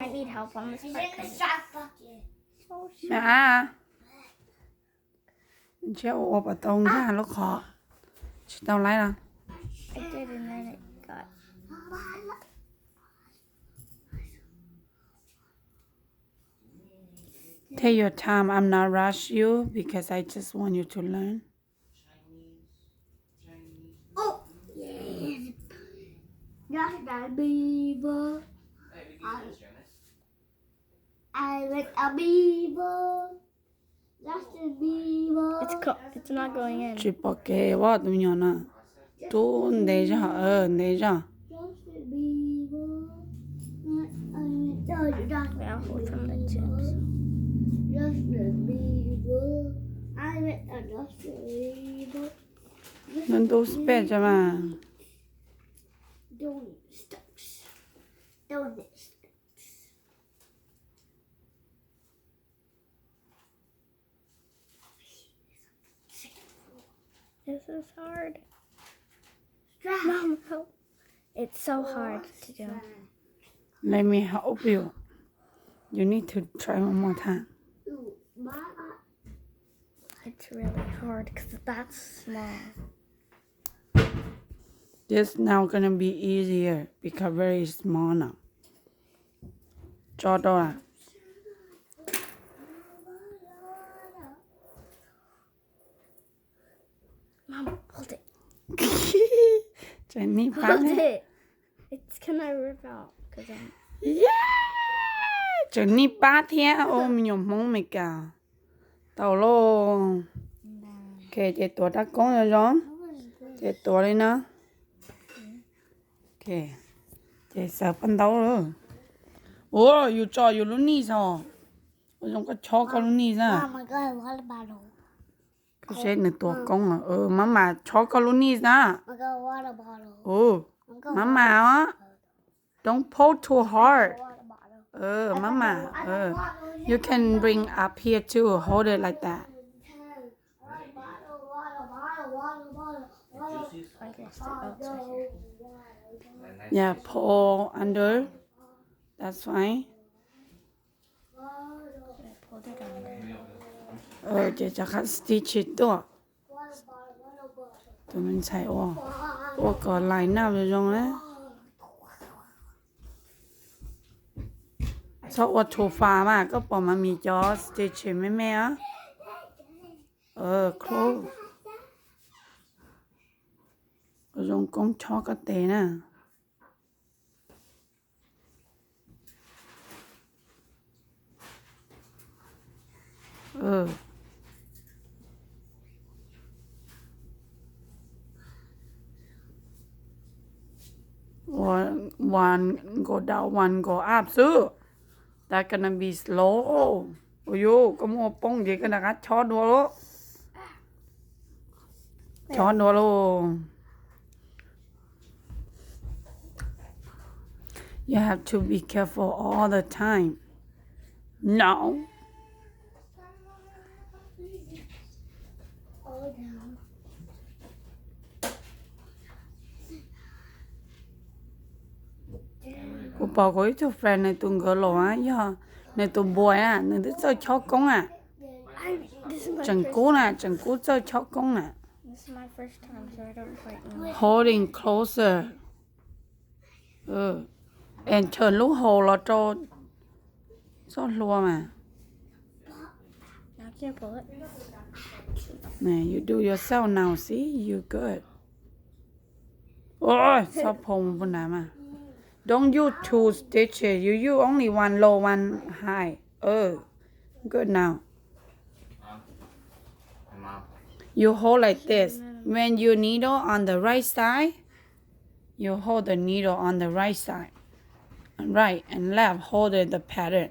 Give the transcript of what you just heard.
I need help on this part. Mẹ Chéo ốp ở tông ra lúc khó Chị tao lấy nào I did and then it got... Take your time. I'm not rush you because I just want you to learn. Oh, yes. That's the beaver. I like a beaver. That's the beaver. It's not going in. Chị bỏ kê quá tụi nhỏ nè Tú để cho để cho That's the beaver. I'll hold from the tips. Just the beaver. I like a just the beaver. Nên tú spare cho mà Don't sticks. Don't sticks. This is hard. Mom, help. It's so hard to do. Let me help you. You need to try one more time. Ooh, my. It's really hard because that's small. This now gonna be easier because very small now. Cho đâu à? Mom, hold it. Jenny Hold it. It's gonna rip out because I'm... Yeah! Jenny ba thiên ôm nhom mong mày cả. Tao lo. Okay, chị tuổi đã con rồi rồi. Chị tuổi đi nè. Okay. Chị sợ phân đấu rồi. Ủa, you cho you luôn đi sao? Ủa, dùng có cho con luôn đi ra. Oh my god, what about it? Cái xe này tuổi con à. Mama cho con luôn đi ra. Oh my god, what about it? Oh, Mama á. Don't pull too hard. Mama. You can bring up here too. Hold it like that. Yeah, pull under. That's fine. I pulled it under. Chị chắc hẳn stitch it đó. Tụi mình xài còn lại nào rồi rồi á. Sao ở thủ phá mà có bỏ mà mì cho stitch mấy mẹ á. Qhov. Rồi cũng cho cái tê nè. One go down, one go up. So that's gonna be slow. Ôi có mua bông gì cái nào cho đùa luôn. Cho đùa luôn. You have to be careful all the time. No. Cô bảo có cho friend này tụi ngỡ lộ á, giờ này tụi boy á, này tụi chơi chó con à, chẳng cố chơi chó con à. This is my first time, so I don't quite know. Holding closer. And turn lúc hồ là cho lùa mà. Now can I pull it? Này, you do yourself now, see, you good. Ôi, sao phồng bên nào mà. Don't use two stitches. You use only one low, one high. Good now. You hold like this. When you needle on the right side, you hold the needle on the right side. Right and left, hold the pattern.